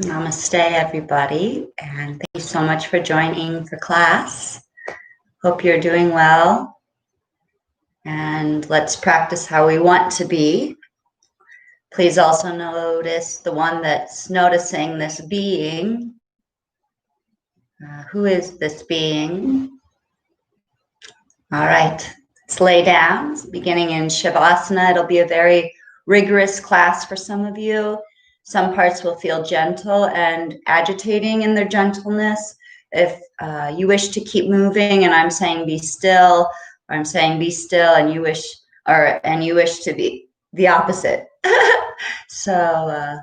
Namaste, everybody, and thank you so much for joining for class. Hope you're doing well, and let's practice how we want to be. Please also notice the one that's noticing this being. Who is this being? All right, let's lay down. Beginning in Shavasana, it'll be a very rigorous class for some of you. Some parts will feel gentle and agitating in their gentleness. If you wish to keep moving and I'm saying be still, or I'm saying be still and you wish to be the opposite. So,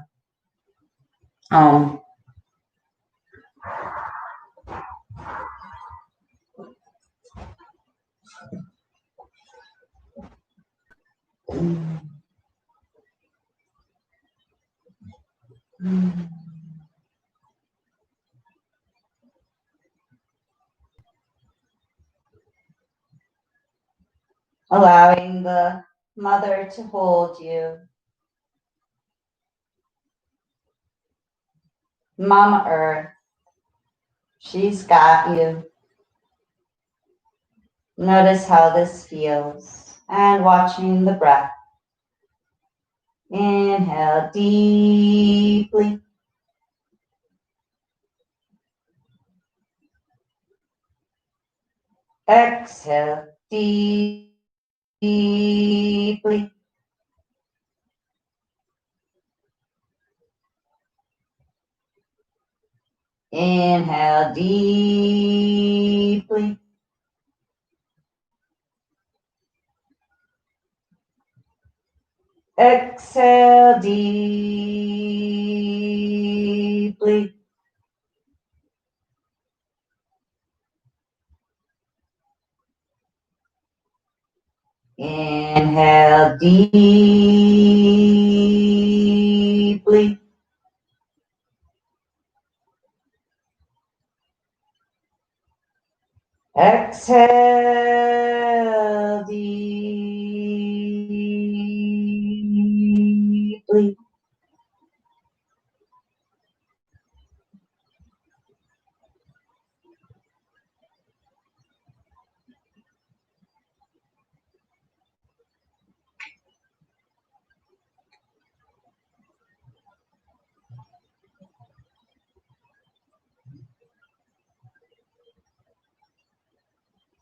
allowing the mother to hold you. Mama Earth, she's got you. Notice how this feels and watching the breath. Inhale deeply. Exhale deeply. Inhale deeply. Exhale deeply. Inhale deeply. Exhale deeply.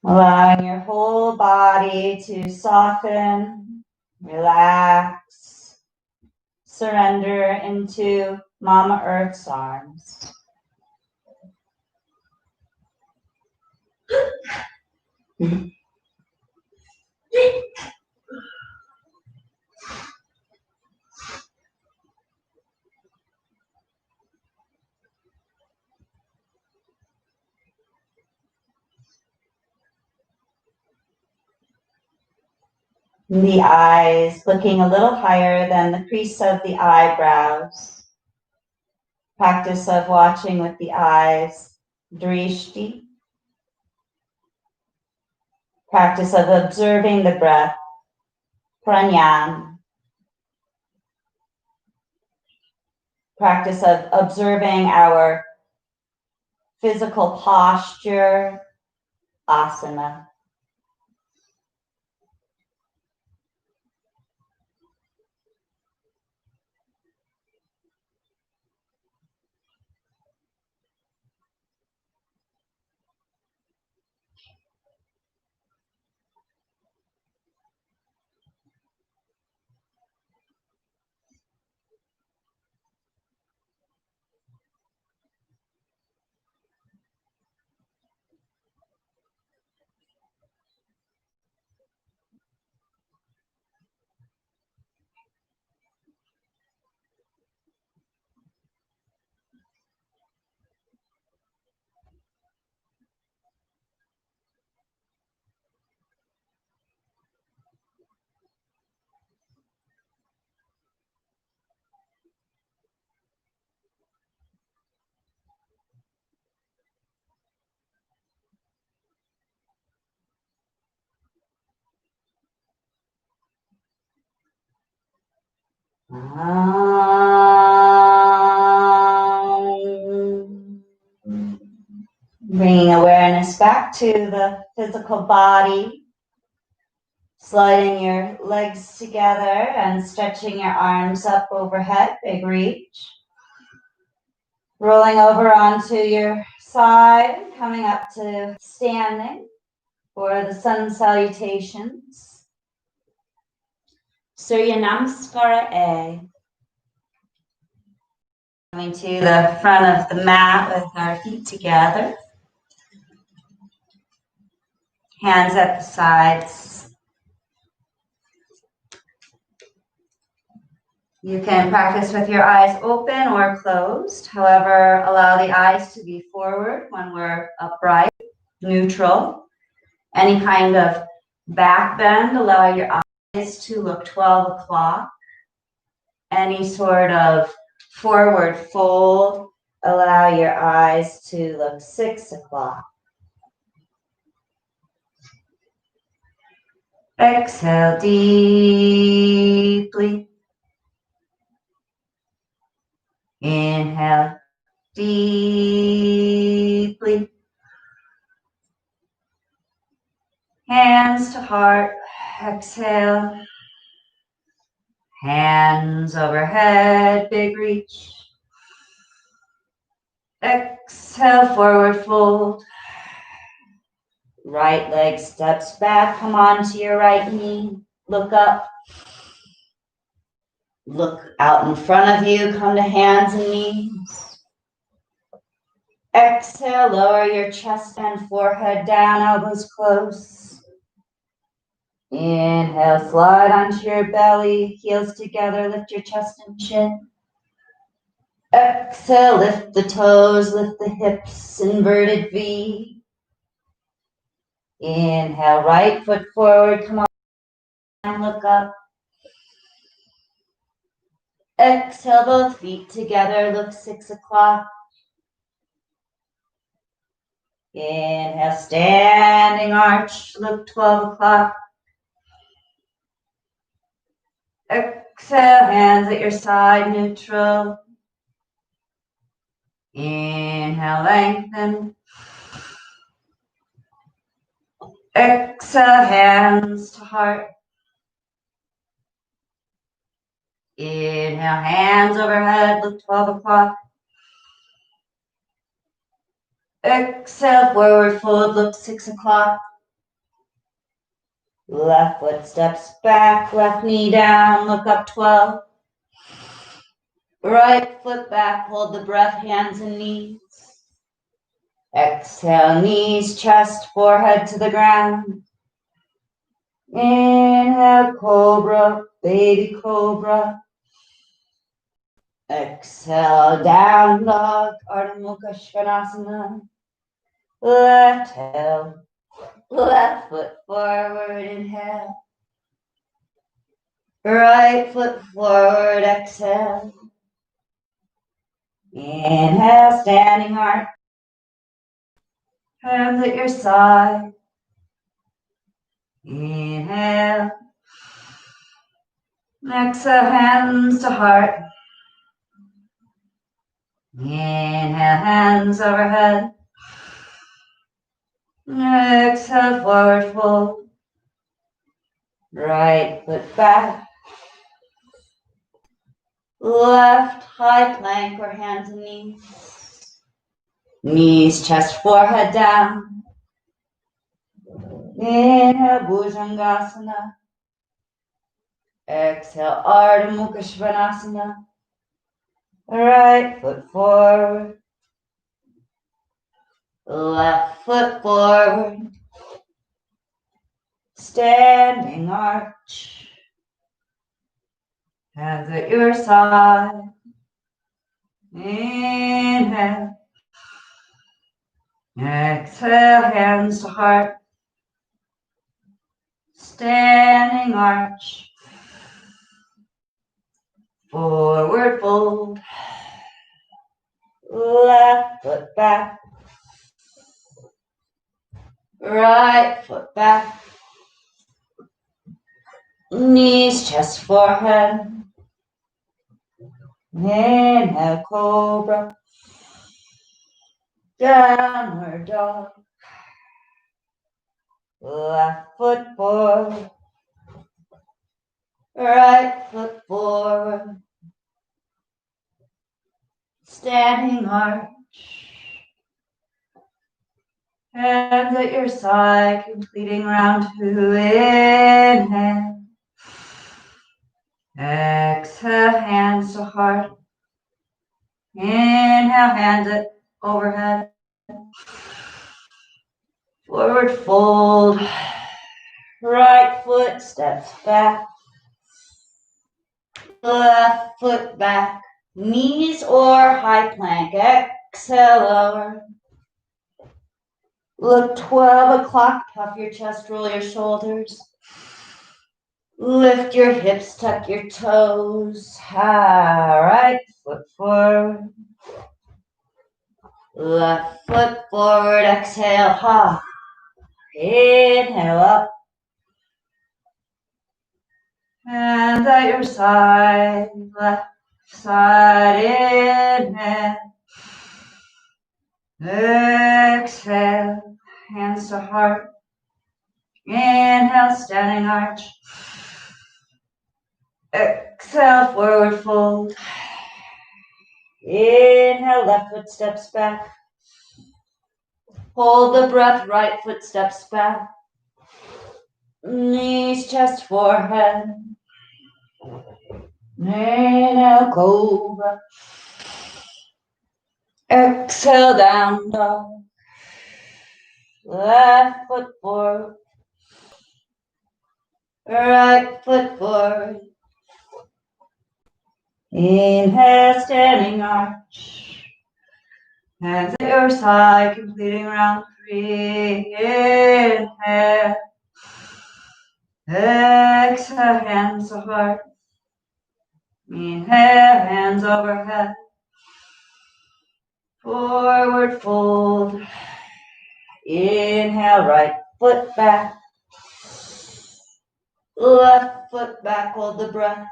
Allowing your whole body to soften, relax, surrender into Mama Earth's arms. The eyes looking a little higher than the crease of the eyebrows. Practice of watching with the eyes, drishti. Practice of observing the breath, pranayam. Practice of observing our physical posture, asana. Bringing awareness back to the physical body. Sliding your legs together and stretching your arms up overhead, big reach. Rolling over onto your side, coming up to standing for the sun salutations. Surya Namaskara A. Coming to the front of the mat with our feet together. Hands at the sides. You can practice with your eyes open or closed. However, allow the eyes to be forward when we're upright, neutral. Any kind of back bend, allow your eyes to look 12 o'clock. Any sort of forward fold, allow your eyes to look 6 o'clock. Exhale deeply. Inhale deeply. Hands to heart. Exhale. Hands overhead, big reach. Exhale, forward fold. Right leg steps back, come onto your right knee. Look up. Look out in front of you, come to hands and knees. Exhale, lower your chest and forehead down, elbows close. Inhale, slide onto your belly, heels together, lift your chest and chin. Exhale, lift the toes, lift the hips, inverted V. Inhale, right foot forward, come on, and look up. Exhale, both feet together, look 6 o'clock. Inhale, standing arch, look 12 o'clock. Exhale, hands at your side, neutral. Inhale, lengthen. Exhale, hands to heart. Inhale, hands overhead, look 12 o'clock. Exhale, forward fold, look 6 o'clock. Left foot steps back, left knee down, look up 12. Right foot back, hold the breath, hands and knees. Exhale, knees, chest, forehead to the ground. Inhale, cobra, baby cobra. Exhale, down dog, Ardha Mukha Svanasana. Left heel, left foot forward, inhale. Right foot forward, exhale. Inhale, standing arch. Hands at your side. Inhale. Exhale, hands to heart. Inhale, hands overhead. Exhale, forward fold. Right foot back. Left high plank or hands and knees. Knees, chest, forehead down. Inhale, Bhujangasana. Exhale, Ardha Mukha Svanasana. Right foot forward. Left foot forward. Standing arch. Hands at your side. Inhale. Exhale, hands to heart. Standing arch. Forward fold. Left foot back. Right foot back. Knees, chest, forehead. Inhale, cobra. Downward dog. Left foot forward. Right foot forward. Standing arch. Hands at your side, completing round 2. Inhale. Exhale, hands to heart. Inhale, hands at overhead. Forward fold. Right foot steps back. Left foot back. Knees or high plank. Exhale, lower. Look 12 o'clock. Puff your chest, roll your shoulders. Lift your hips, tuck your toes. Right foot forward. Left foot forward. Exhale, ha. Inhale up. Hands at your side. Left side. Inhale. Exhale. Hands to heart. Inhale, standing arch. Exhale, forward fold. Inhale, left foot steps back. Hold the breath, right foot steps back. Knees, chest, forehead. Inhale, cobra. Exhale, down dog. Left foot forward. Right foot forward. Inhale, standing arch. Hands at your side, completing round 3. Inhale. Exhale, hands to heart. Inhale, hands overhead. Forward fold. Inhale, right foot back. Left foot back, hold the breath.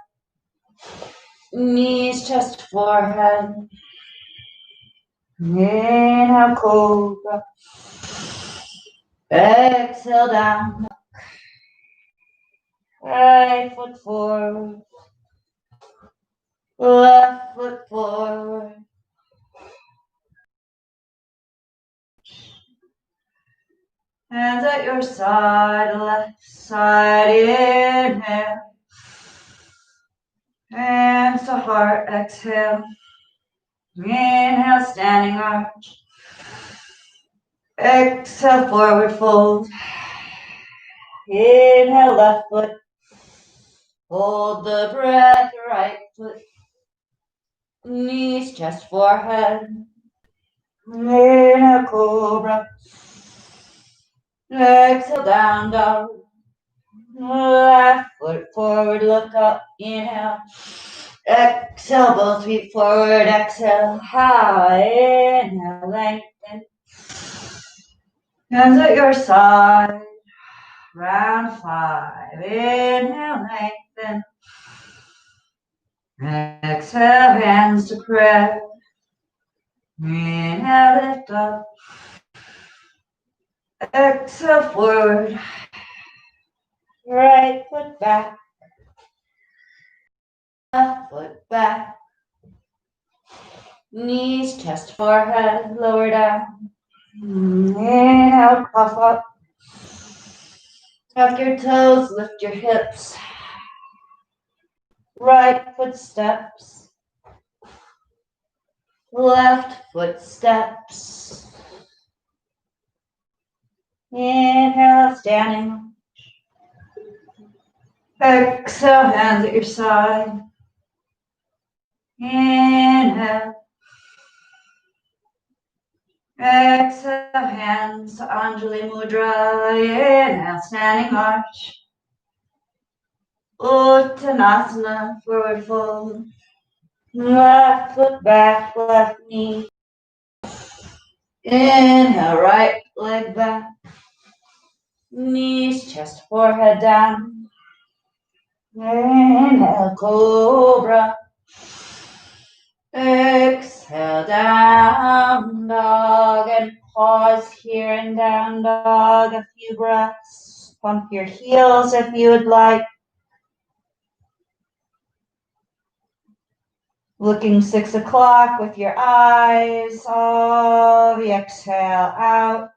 Knees, chest, forehead. Inhale, cobra. Exhale, down. Right foot forward. Left foot forward. Hands at your side, left side, inhale. Hands to heart, exhale. Inhale, standing arch. Exhale, forward fold. Inhale, left foot. Hold the breath, right foot. Knees, chest, forehead. Inhale, cobra. Exhale, down dog. Left foot forward, look up, inhale. Exhale, both feet forward, exhale, high, inhale, lengthen. Hands at your side, round 5, inhale, lengthen. Exhale, hands to prayer. Inhale, lift up. Exhale, forward. Right foot back. Left foot back. Knees, chest, forehead, lower down. Inhale, puff up. Tuck your toes, lift your hips. Right foot steps. Left foot steps. Inhale, standing. Exhale, hands at your side. Inhale. Exhale, hands to Anjali Mudra. Inhale, standing arch. Uttanasana, forward fold. Left foot back, left knee. Inhale, right leg back. Knees, chest, forehead down. Inhale, cobra. Exhale. Exhale, down dog, and pause here in down dog. A few breaths. Pump your heels if you would like. Looking 6 o'clock with your eyes. All the exhale out.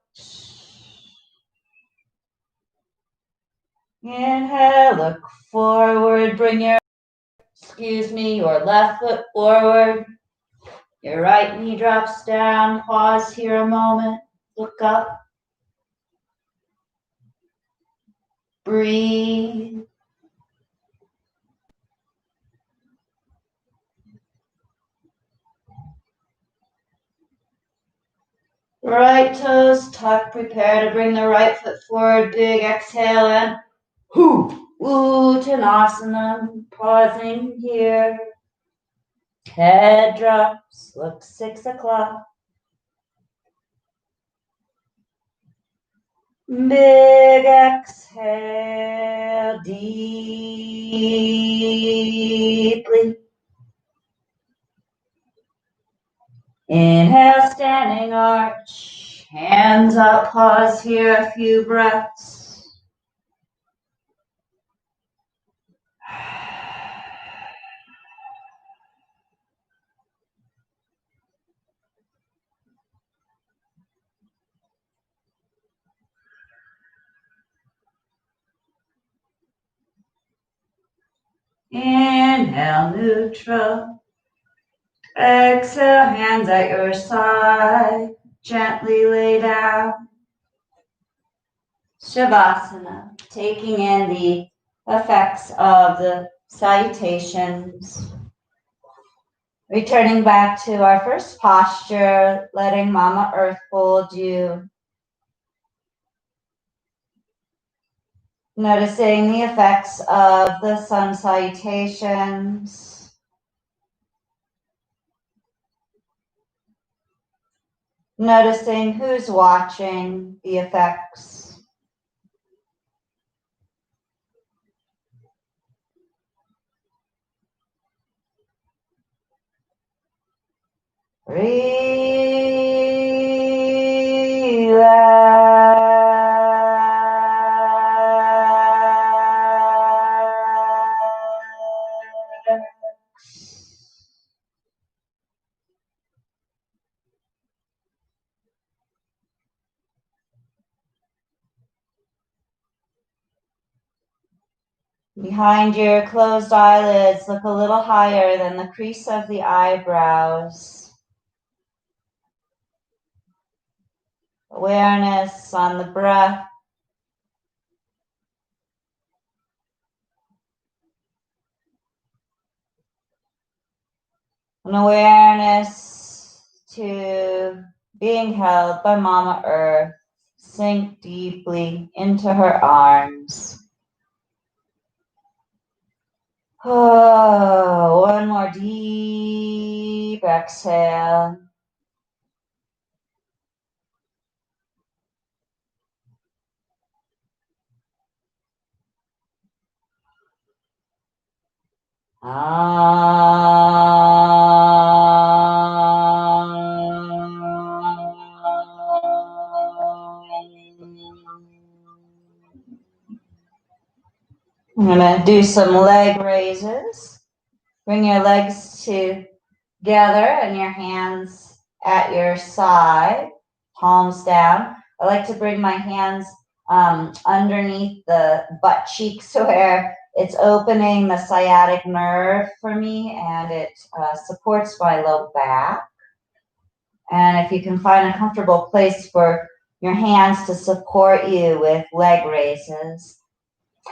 Inhale, look forward. Bring your left foot forward. Your right knee drops down. Pause here a moment. Look up. Breathe. Right toes tuck. Prepare to bring the right foot forward. Big exhale in. Uttanasana. Pausing here. Head drops. Look 6 o'clock. Big exhale deeply. Inhale, standing arch. Hands up, pause here, a few breaths. Inhale, neutral. Exhale, hands at your side. Gently lay down. Shavasana, taking in the effects of the salutations. Returning back to our first posture, letting Mama Earth hold you. Noticing the effects of the sun salutations. Noticing who's watching the effects. Relax. Behind your closed eyelids, look a little higher than the crease of the eyebrows. Awareness on the breath. An awareness to being held by Mama Earth. Sink deeply into her arms. Oh, one more deep exhale. I'm going to do some leg raises. Bring your legs together and your hands at your side, palms down. I like to bring my hands underneath the butt cheeks where it's opening the sciatic nerve for me, and it supports my low back. And if you can find a comfortable place for your hands to support you with leg raises.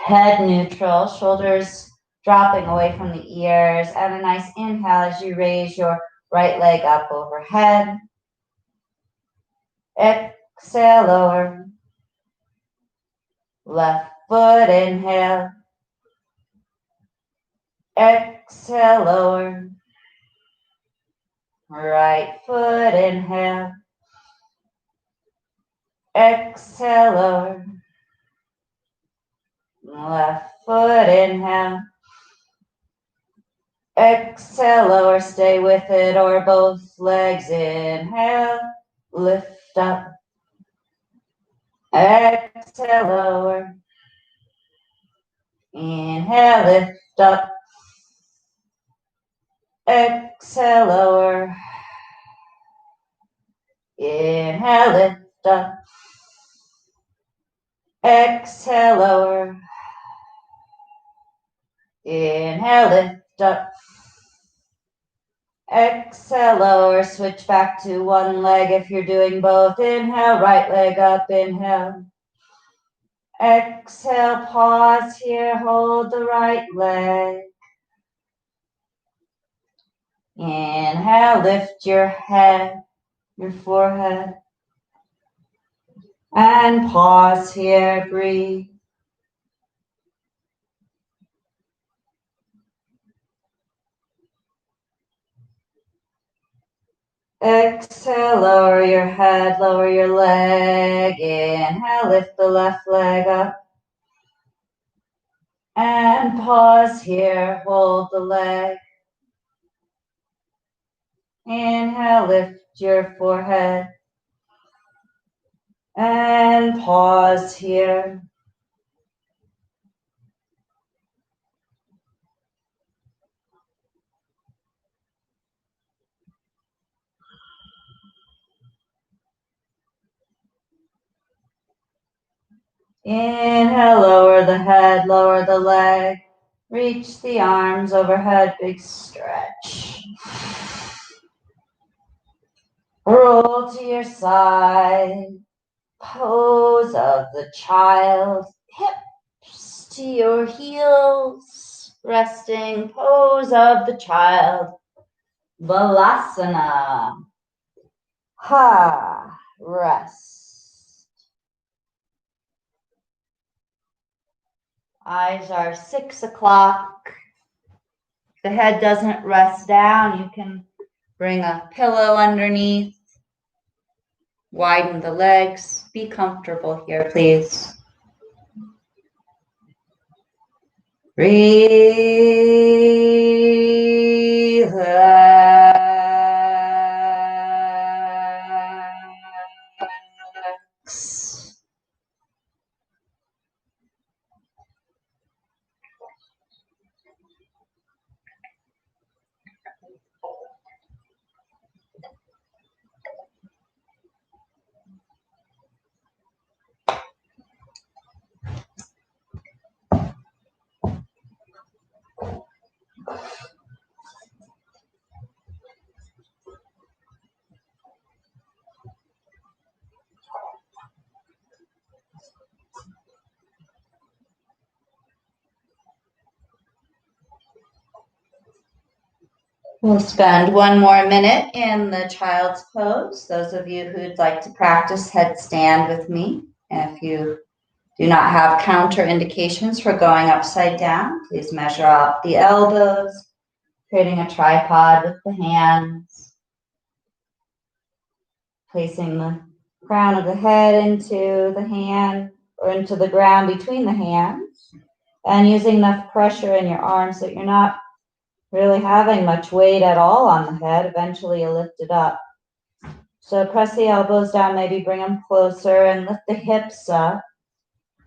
Head neutral, shoulders dropping away from the ears, and a nice inhale as you raise your right leg up overhead. Exhale, lower. Left foot, inhale. Exhale, lower. Right foot, inhale. Exhale, lower. Left foot, inhale. Exhale, lower, stay with it, or both legs. Inhale, lift up. Exhale, lower. Inhale, lift up. Exhale, lower. Inhale, lift up. Exhale, lower. Inhale, lift up. Exhale, lower. Switch back to one leg if you're doing both. Inhale, right leg up. Inhale. Exhale, pause here. Hold the right leg. Inhale, lift your head, your forehead. And pause here. Breathe. Exhale, lower your head, lower your leg. Inhale, lift the left leg up. And pause here, hold the leg. Inhale, lift your forehead. And pause here. Inhale, lower the head, lower the leg. Reach the arms overhead, big stretch. Roll to your side. Pose of the child. Hips to your heels. Resting pose of the child. Balasana. Ha. Rest. Eyes are 6 o'clock. If the head doesn't rest down, you can bring a pillow underneath. Widen the legs. Be comfortable here, please. Relax. We'll spend one more minute in the child's pose. Those of you who'd like to practice headstand with me, if you do not have counter indications for going upside down, please measure out the elbows, creating a tripod with the hands, placing the crown of the head into the hand or into the ground between the hands, and using enough pressure in your arms that you're not really having much weight at all on the head. Eventually you'll lift it up. So press the elbows down, maybe bring them closer and lift the hips up.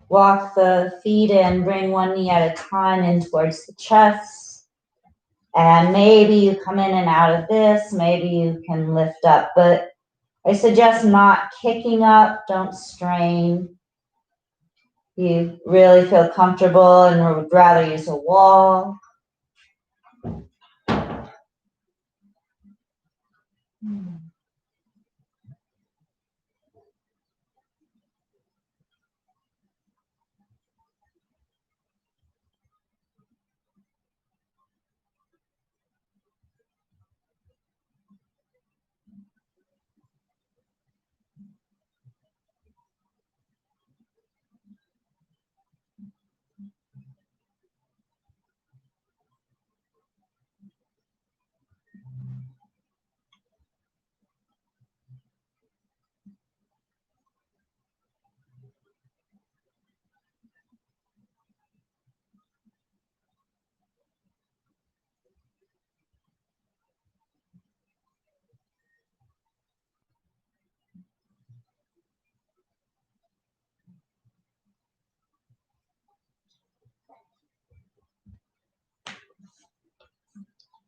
Walk the feet in, bring one knee at a time in towards the chest. And maybe you come in and out of this, maybe you can lift up, but I suggest not kicking up, don't strain. You really feel comfortable and would rather use a wall.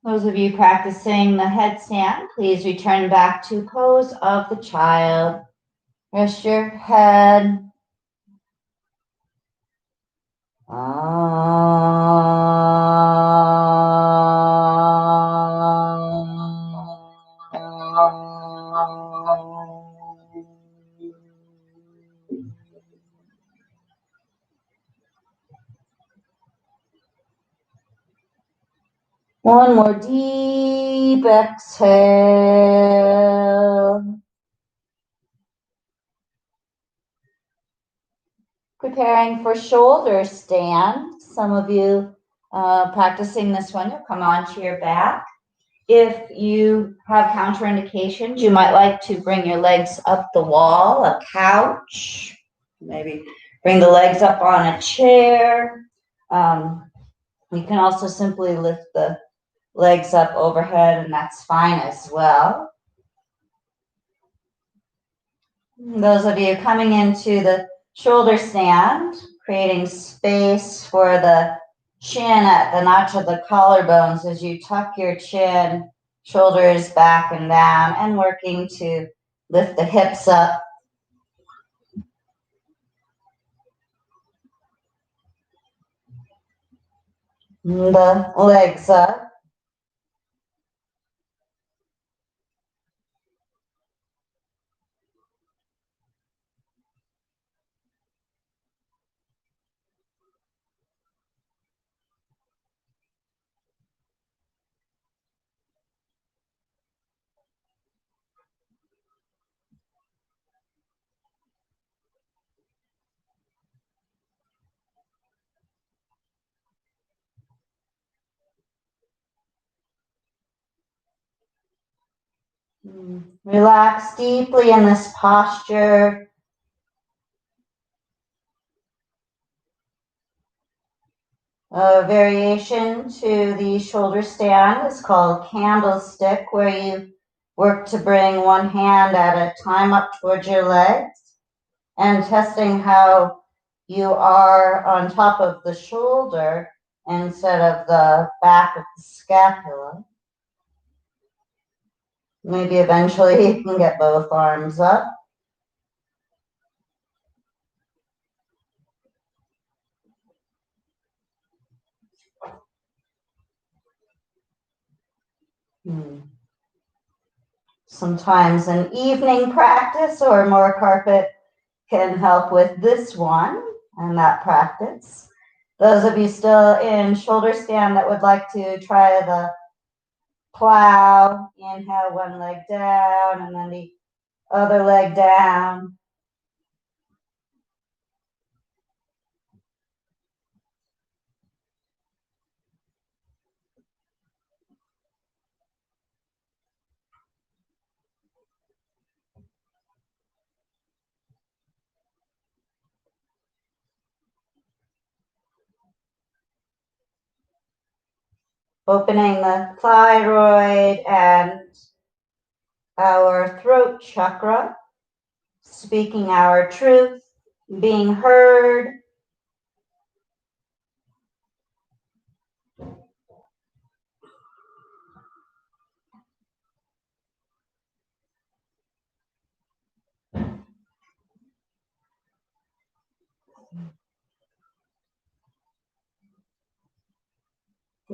Those of you practicing the headstand, please return back to pose of the child. Rest your head. One more deep exhale. Preparing for shoulder stand. Some of you practicing this one, you'll come onto your back. If you have counterindications, you might like to bring your legs up the wall, a couch, maybe bring the legs up on a chair. You can also simply lift the legs up overhead, and that's fine as well. Those of you coming into the shoulder stand, creating space for the chin at the notch of the collarbones as you tuck your chin, shoulders back and down, and working to lift the hips up. The legs up. Relax deeply in this posture. A variation to the shoulder stand is called candlestick, where you work to bring one hand at a time up towards your legs and testing how you are on top of the shoulder instead of the back of the scapula. Maybe eventually you can get both arms up. Sometimes an evening practice or more carpet can help with this one and that practice. Those of you still in shoulder stand that would like to try the plow, inhale one leg down and then the other leg down. Opening the thyroid and our throat chakra, speaking our truth, being heard.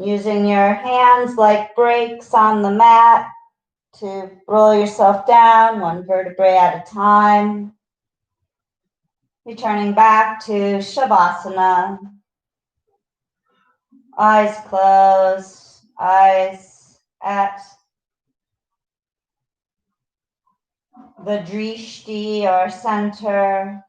Using your hands like brakes on the mat to roll yourself down one vertebrae at a time. Returning back to Shavasana. Eyes closed, eyes at the drishti or center.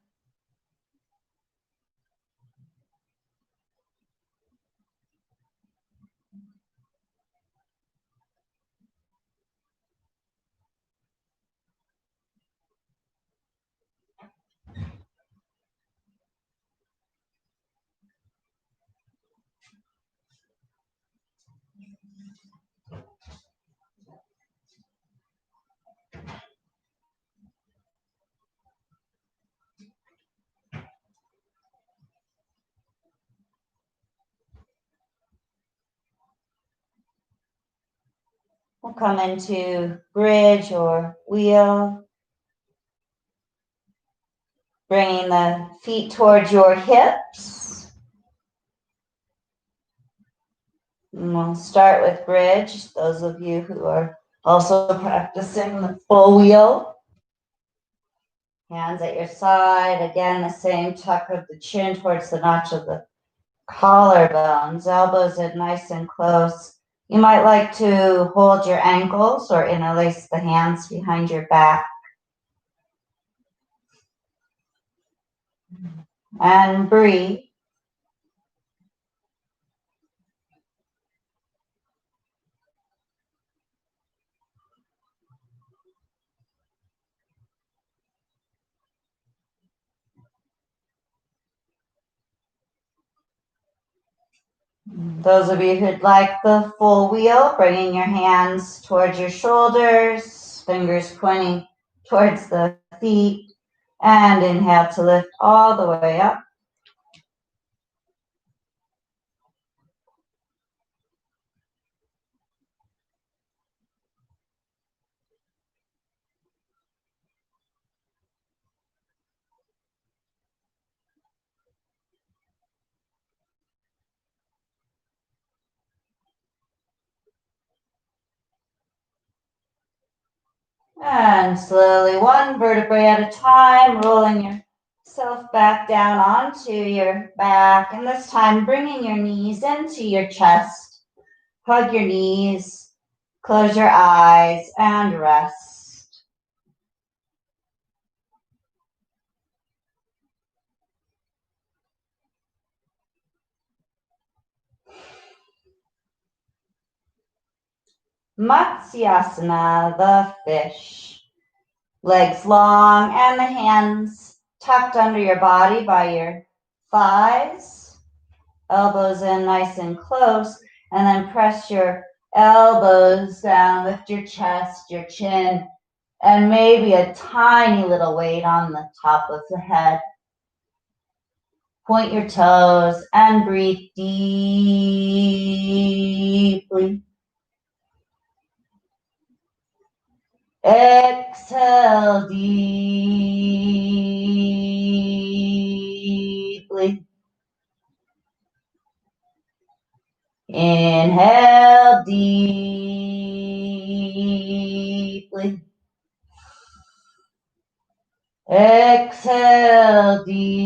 We'll come into bridge or wheel. Bringing the feet towards your hips. And we'll start with bridge. Those of you who are also practicing the full wheel. Hands at your side. Again, the same tuck of the chin towards the notch of the collarbones. Elbows in nice and close. You might like to hold your ankles or interlace the hands behind your back. And breathe. Those of you who'd like the full wheel, bringing your hands towards your shoulders, fingers pointing towards the feet, and inhale to lift all the way up. And slowly, one vertebrae at a time, rolling yourself back down onto your back. And this time, bringing your knees into your chest. Hug your knees, close your eyes, and rest. Matsyasana, the fish. Legs long and the hands tucked under your body by your thighs. Elbows in nice and close. And then press your elbows down, lift your chest, your chin, and maybe a tiny little weight on the top of your head. Point your toes and breathe deeply. Exhale deeply. Inhale deeply. Exhale deeply.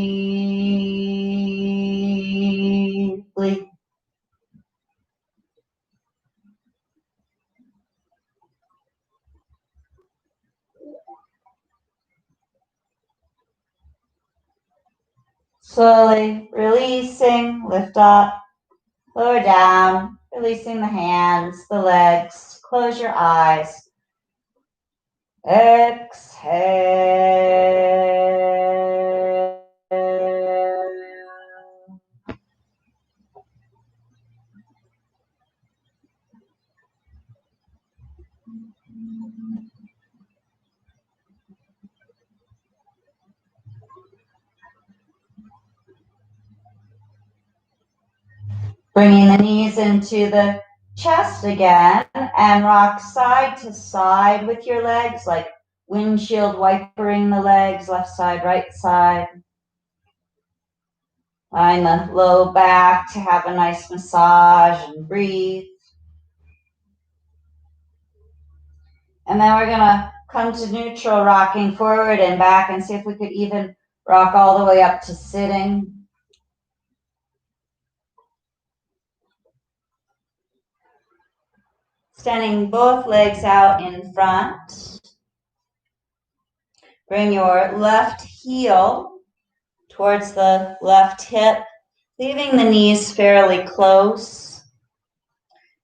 Slowly releasing, lift up, lower down, releasing the hands, the legs. Close your eyes. Exhale. Bringing the knees into the chest again and rock side to side with your legs, like windshield wipering the legs, left side, right side. Line the low back to have a nice massage and breathe. And then we're gonna come to neutral, rocking forward and back, and see if we could even rock all the way up to sitting. Standing both legs out in front. Bring your left heel towards the left hip, leaving the knees fairly close.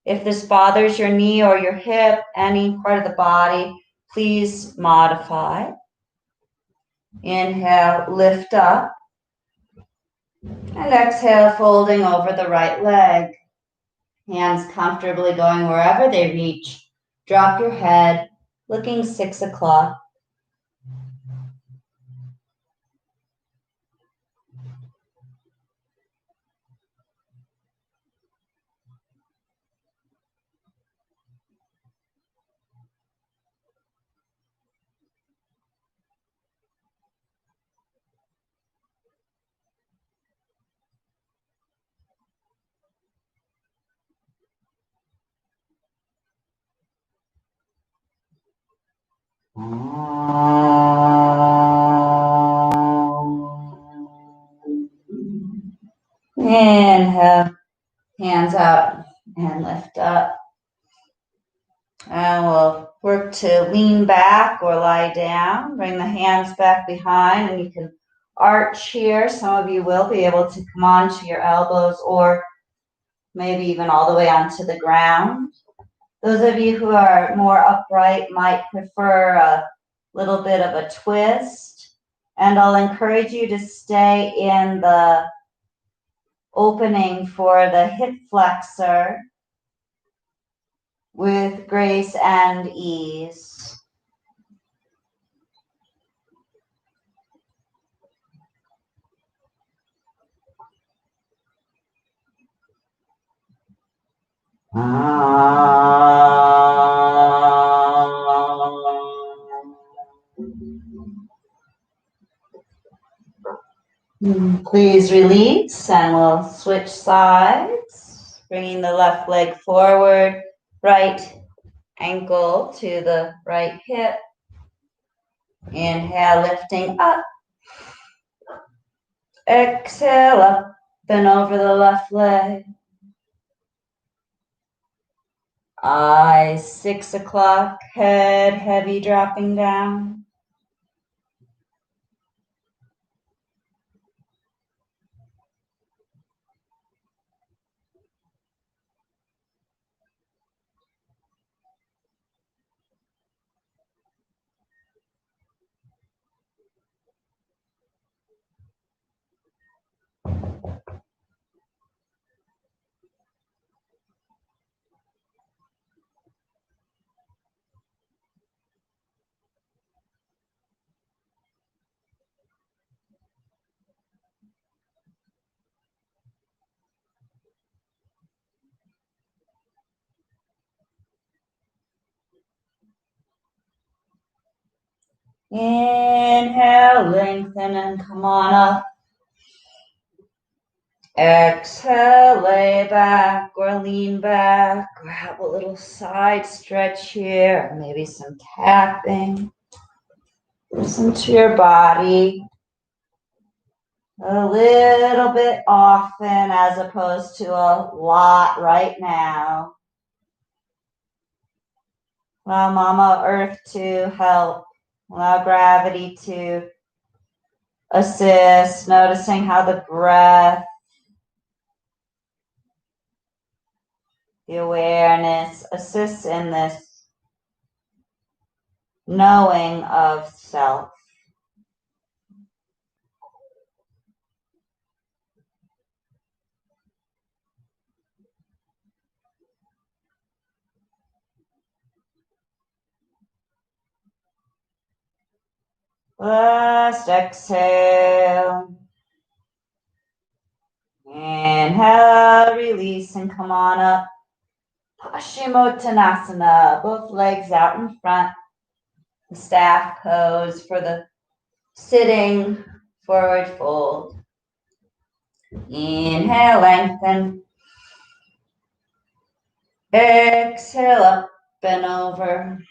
If this bothers your knee or your hip, any part of the body, please modify. Inhale, lift up. And exhale, folding over the right leg. Hands comfortably going wherever they reach. Drop your head, looking 6 o'clock. Inhale, hands out and lift up. And we'll work to lean back or lie down. Bring the hands back behind, and you can arch here. Some of you will be able to come onto your elbows or maybe even all the way onto the ground. Those of you who are more upright might prefer a little bit of a twist. And I'll encourage you to stay in the opening for the hip flexor with grace and ease. Please release, and we'll switch sides, bringing the left leg forward, right ankle to the right hip. Inhale, lifting up. Exhale, up and over the left leg. Eyes 6 o'clock, head heavy, dropping down. Inhale, lengthen and come on up. Exhale, lay back or lean back, or have a little side stretch here, maybe some tapping. Listen to your body a little bit often as opposed to a lot right now. Allow Mama Earth to help. Allow gravity to assist, noticing how the breath, the awareness assists in this knowing of self. Last exhale. Inhale, release, and come on up. Paschimottanasana, both legs out in front. The staff pose for the sitting forward fold. Inhale, lengthen. Exhale, up and over.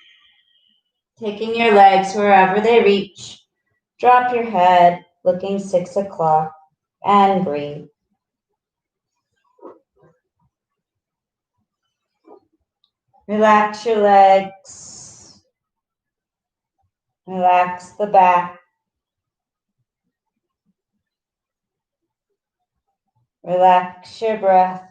Taking your legs wherever they reach. Drop your head, looking 6 o'clock, and breathe. Relax your legs. Relax the back. Relax your breath.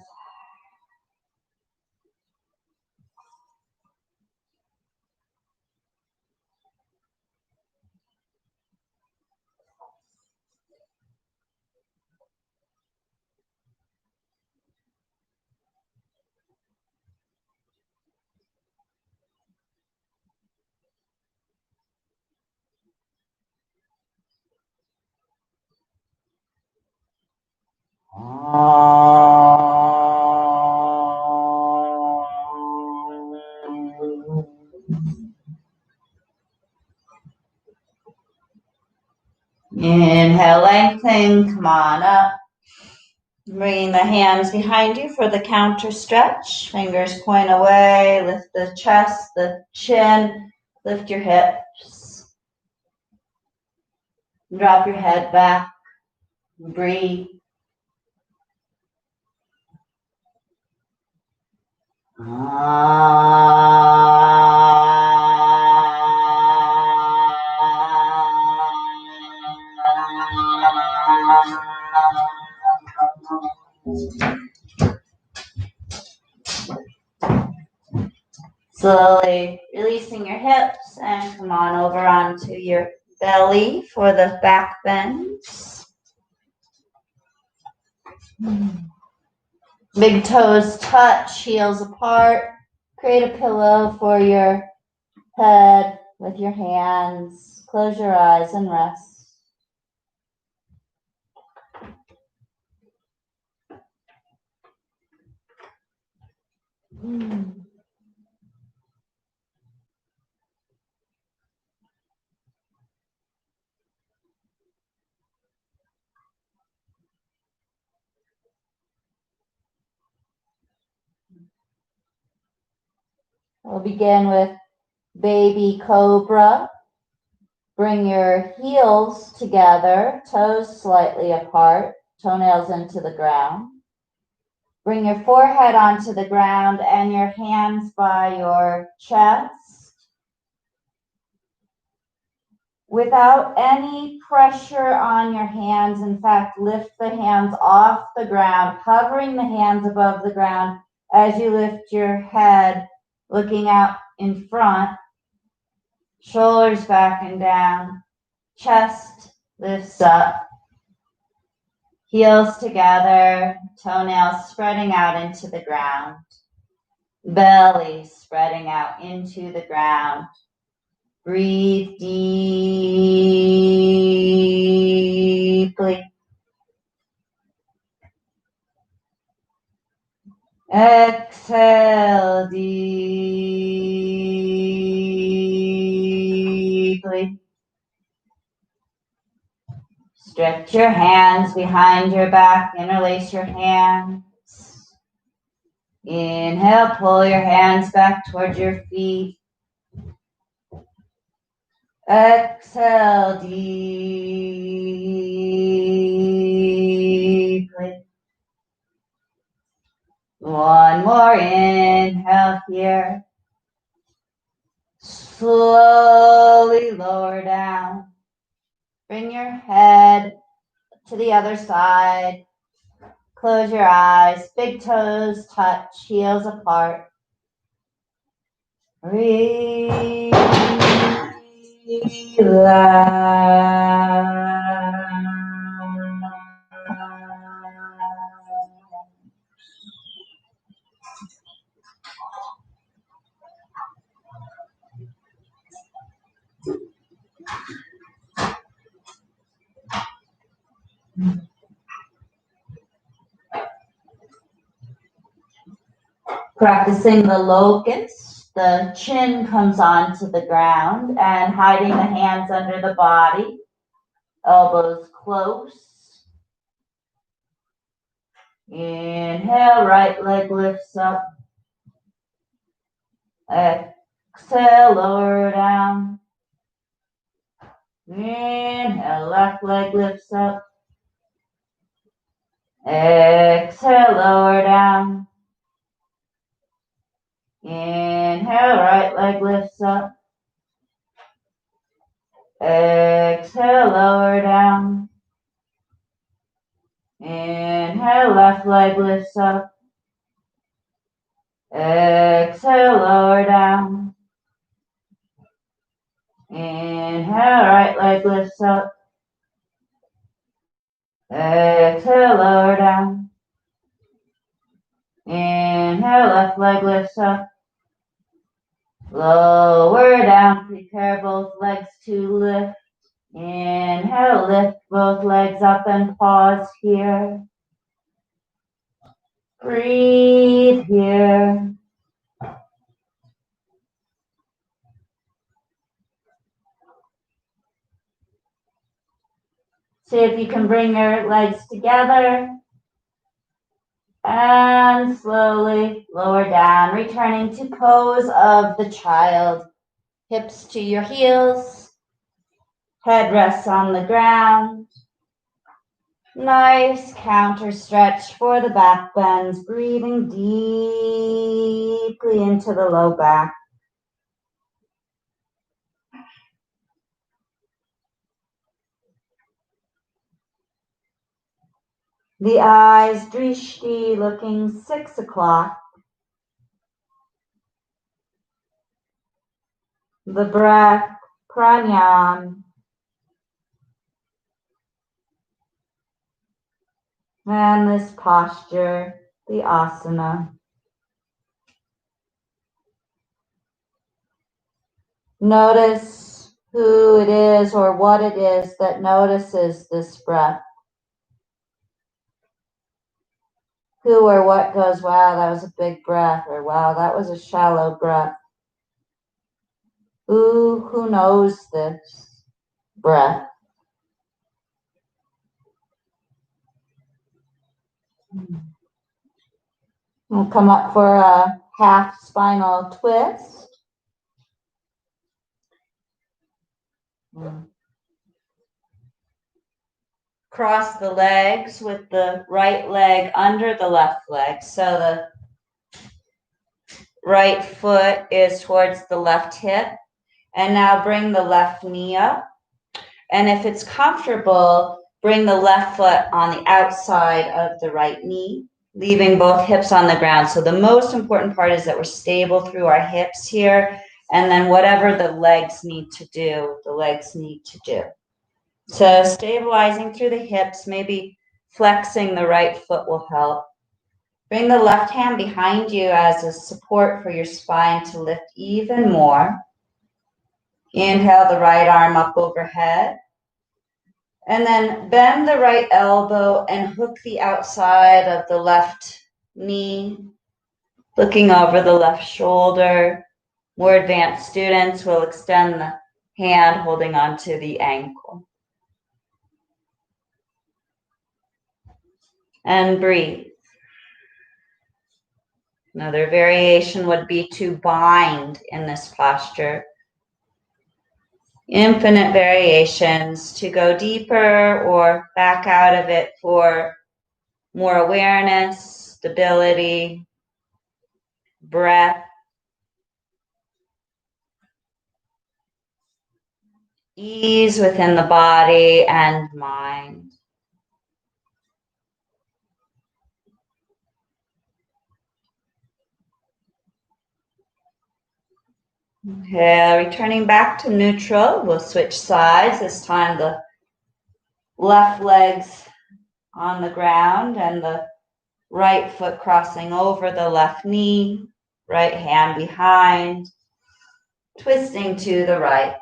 Inhale, lengthen, come on up. Bringing the hands behind you for the counter stretch. Fingers point away, lift the chest, the chin, Lift your hips. Drop your head back. Breathe. Slowly releasing your hips and come on over onto your belly for the back bends. Big toes touch, heels apart. Create a pillow for your head with your hands. Close your eyes and rest. We'll begin with baby cobra. Bring your heels together, toes slightly apart, toenails into the ground. Bring your forehead onto the ground and your hands by your chest. Without any pressure on your hands, in fact, lift the hands off the ground, hovering the hands above the ground as you lift your head, looking out in front, shoulders back and down, chest lifts up, heels together, toenails spreading out into the ground, belly spreading out into the ground. Breathe deeply. Exhale deeply. Stretch your hands behind your back, interlace your hands. Inhale, pull your hands back towards your feet. Exhale deeply. One more inhale here. Slowly lower down. Bring your head to the other side. Close your eyes. Big toes touch, heels apart. Practicing the locust, the chin comes onto the ground and hiding the hands under the body, elbows close. Inhale, right leg lifts up. Exhale, lower down. Inhale, left leg lifts up. Exhale, lower down. Inhale, right leg lifts up. Exhale, lower down. Inhale, left leg lifts up. Exhale, lower down. Inhale, right leg lifts up. Exhale, lower down. Inhale, left leg lifts up. Lower down, prepare both legs to lift. Inhale, lift both legs up and pause here. Breathe here. See if you can bring your legs together. And slowly lower down, returning to pose of the child. Hips to your heels. Head rests on the ground. Nice counter stretch for the back bends, breathing deeply into the low back. The eyes drishti, looking 6 o'clock. The breath pranayam. And this posture, the asana. Notice who it is or what it is that notices this breath. Who or what goes, wow, that was a big breath, or wow, that was a shallow breath. Who knows this breath? We'll come up for a half spinal twist. Cross the legs with the right leg under the left leg. So the right foot is towards the left hip. And now bring the left knee up. And if it's comfortable, bring the left foot on the outside of the right knee, leaving both hips on the ground. So the most important part is that we're stable through our hips here. And then whatever the legs need to do, the legs need to do. So stabilizing through the hips, maybe flexing the right foot will help. Bring the left hand behind you as a support for your spine to lift even more. Inhale the right arm up overhead. And then bend the right elbow and hook the outside of the left knee, looking over the left shoulder. More advanced students will extend the hand holding onto the ankle. And breathe. Another variation would be to bind in this posture. Infinite variations to go deeper or back out of it for more awareness, stability, breath, ease within the body and mind. Okay, returning back to neutral, we'll switch sides. This time the left leg's on the ground and the right foot crossing over the left knee, right hand behind, twisting to the right.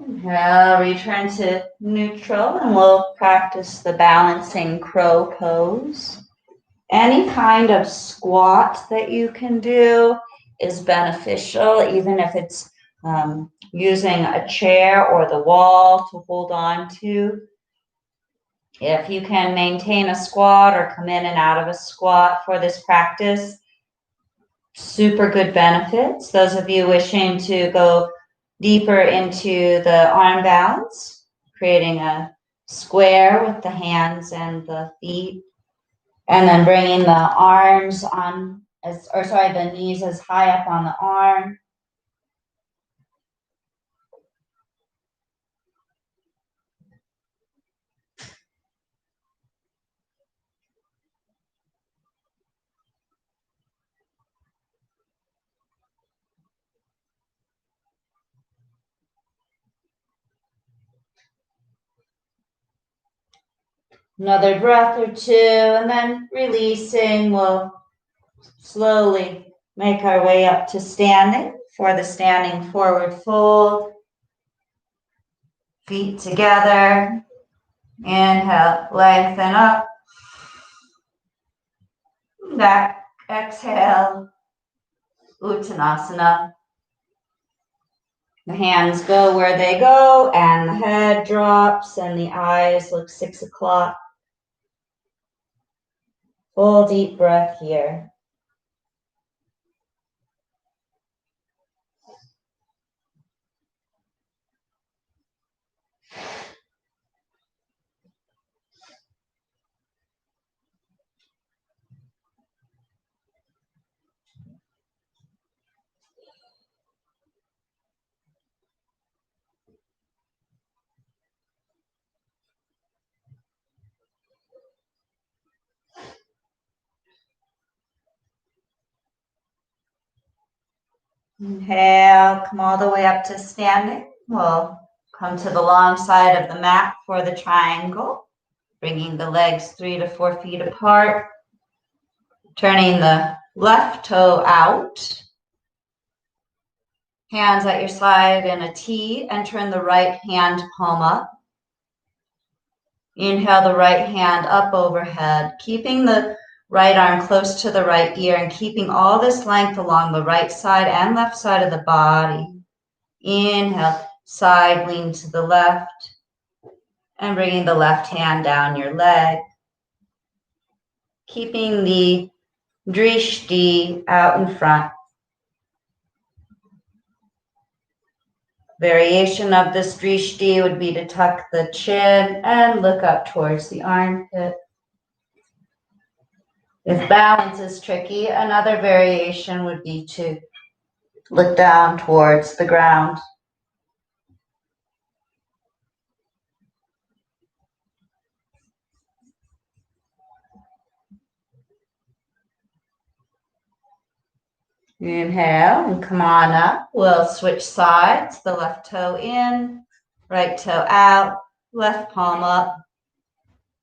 Inhale, return to neutral, and we'll practice the balancing crow pose. Any kind of squat that you can do is beneficial, even if it's using a chair or the wall to hold on to. If you can maintain a squat or come in and out of a squat for this practice, super good benefits. Those of you wishing to go deeper into the arm balance, creating a square with the hands and the feet, and then bringing the arms on, the knees as high up on the arm. Another breath or two, and then releasing, we'll slowly make our way up to standing for the standing forward fold. Feet together. Inhale, lengthen up. Back, exhale, Uttanasana. The hands go where they go, and the head drops, and the eyes look 6 o'clock. Full deep breath here. Inhale, come all the way up to standing. We'll come to the long side of the mat for the triangle, bringing the legs 3 to 4 feet apart, turning the left toe out, hands at your side in a T, and turn the right hand palm up. Inhale the right hand up overhead, keeping the right arm close to the right ear and keeping all this length along the right side and left side of the body. Inhale, side lean to the left, and bringing the left hand down your leg. Keeping the drishti out in front. Variation of this drishti would be to tuck the chin and look up towards the armpit. If balance is tricky, another variation would be to look down towards the ground. Inhale and come on up. We'll switch sides. The left toe in, right toe out, left palm up.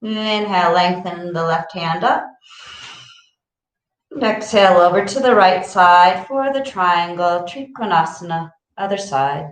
Inhale, lengthen the left hand up. Exhale over to the right side for the triangle, Trikonasana, other side.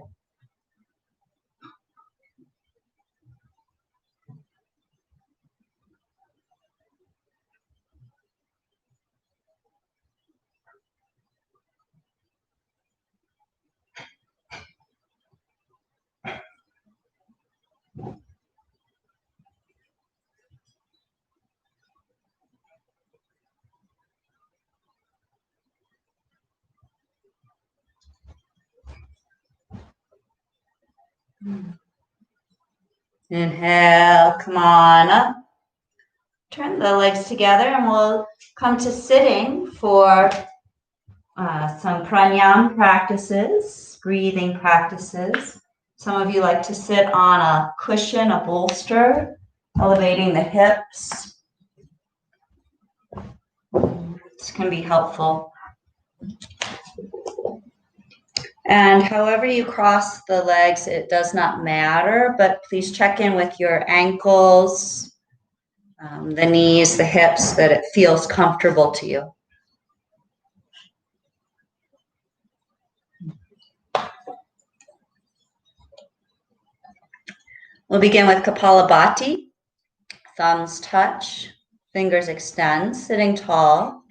Inhale, come on up. Turn the legs together and we'll come to sitting for some pranayama practices, breathing practices. Some of you like to sit on a cushion, a bolster, elevating the hips. This can be helpful. And however you cross the legs, it does not matter, but please check in with your ankles, the knees, the hips, that it feels comfortable to you. We'll begin with Kapalabhati. Thumbs touch, fingers extend, sitting tall.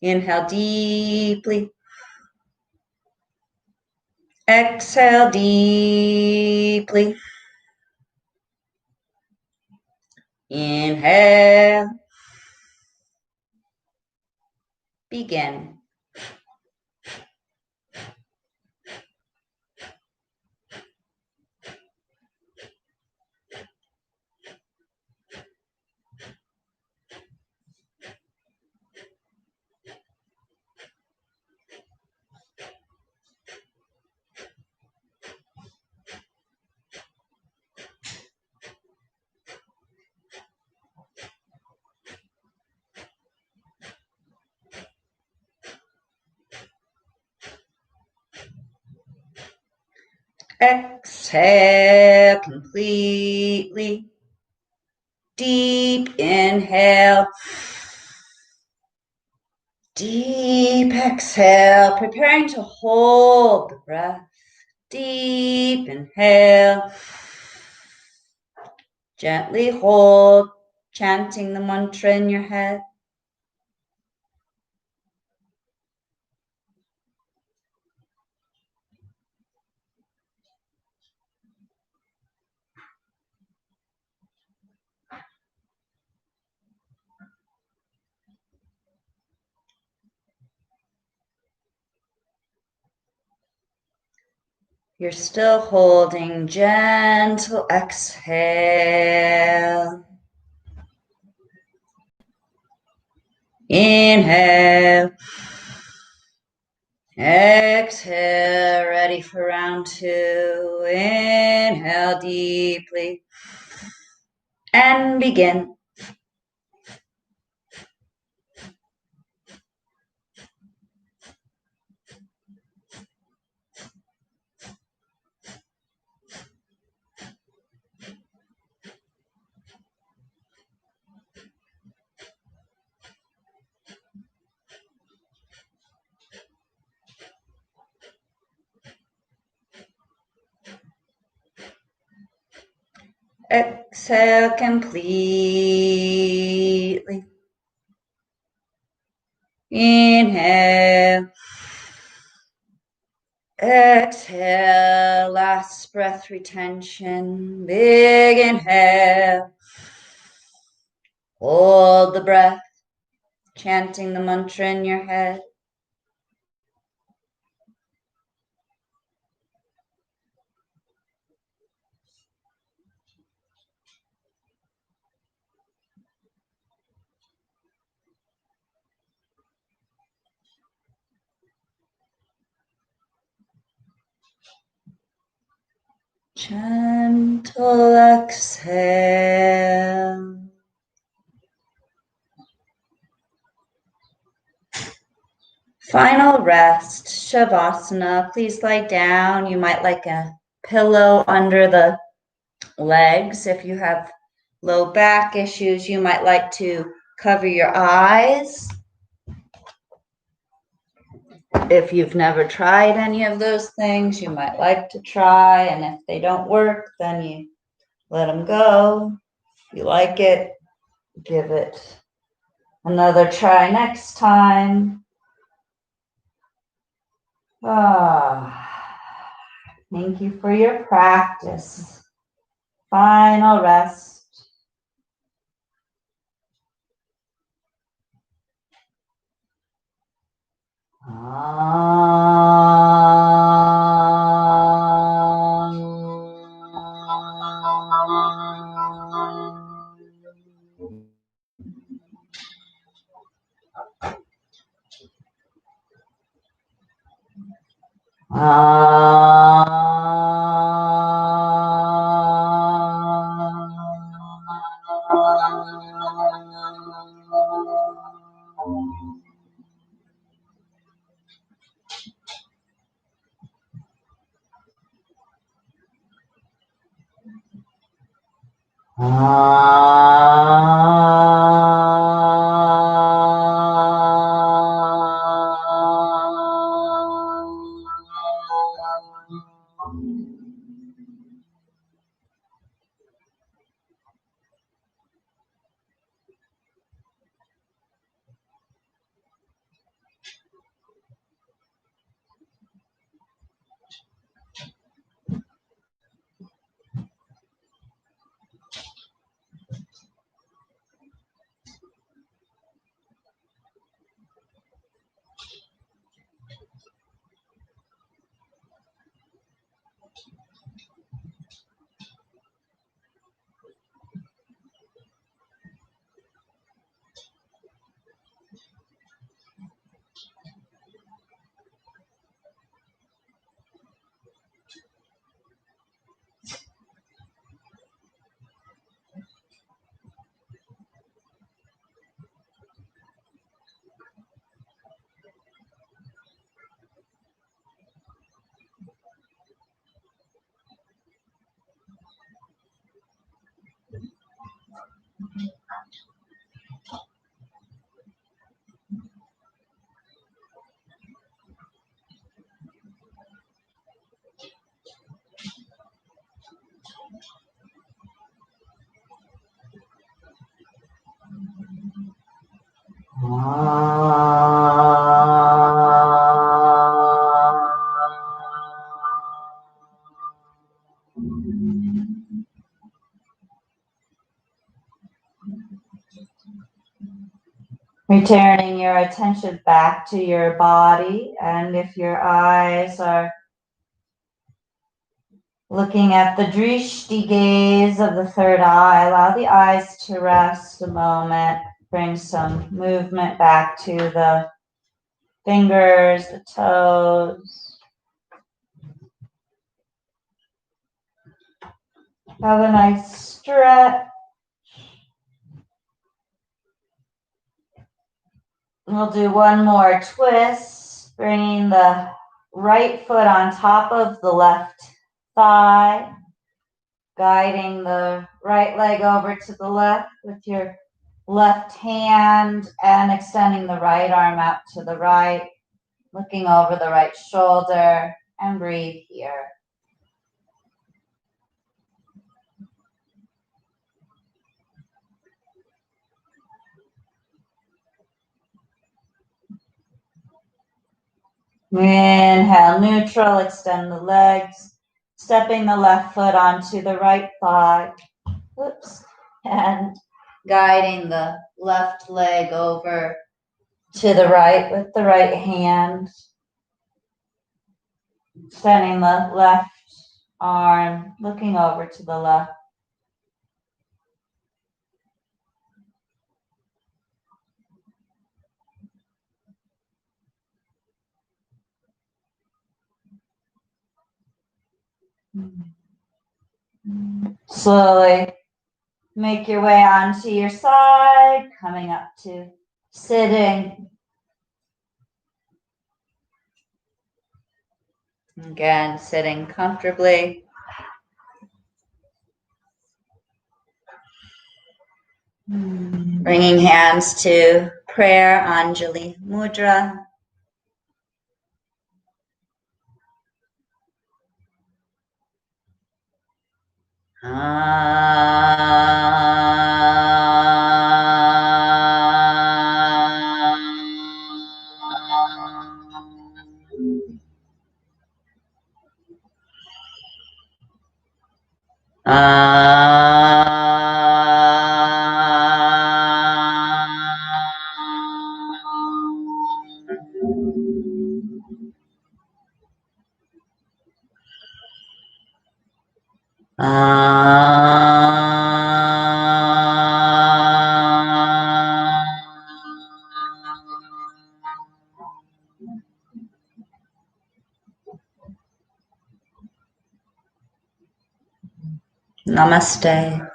Inhale deeply. Exhale deeply. Inhale. Begin. Exhale completely. Deep inhale. Deep exhale, preparing to hold the breath. Deep inhale. Gently hold, chanting the mantra in your head. You're still holding, gentle exhale. Inhale. Exhale, ready for round 2. Inhale deeply and begin. Exhale completely. Inhale. Exhale, last breath retention. Big inhale. Hold the breath, chanting the mantra in your head. Gentle exhale. Final rest, Shavasana. Please lie down. You might like a pillow under the legs. If you have low back issues, you might like to cover your eyes. If you've never tried any of those things, you might like to try. And if they don't work, then you let them go. If you like it, give it another try next time. Thank you for your practice. Final rest. Returning your attention back to your body, and if your eyes are looking at the drishti gaze of the third eye, allow the eyes to rest a moment. Bring some movement back to the fingers, the toes. Have a nice stretch. We'll do one more twist, bringing the right foot on top of the left thigh, guiding the right leg over to the left with your left hand and extending the right arm out to the right, looking over the right shoulder, and breathe here. Inhale, neutral, extend the legs, stepping the left foot onto the right thigh. Oops. And guiding the left leg over to the right with the right hand. Extending the left arm, looking over to the left. Slowly make your way onto your side, coming up to sitting. Again, sitting comfortably. Bringing hands to prayer, Anjali Mudra. Namaste.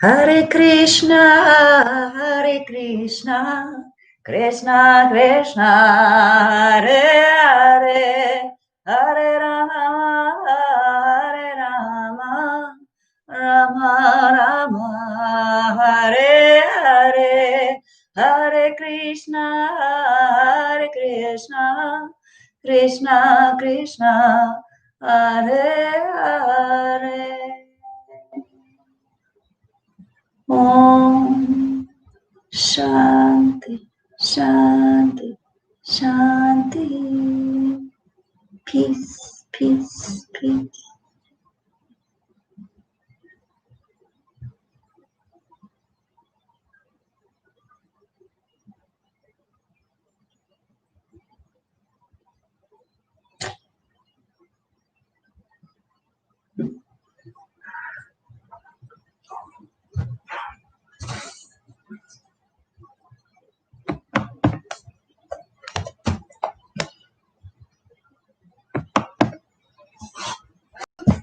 Hare Krishna, Krishna Krishna, Hare Hare, Hare Rama, Hare Rama, Rama Rama, Hare Hare, Hare Krishna, Krishna Krishna, Hare Hare. Om Shanti Shanti.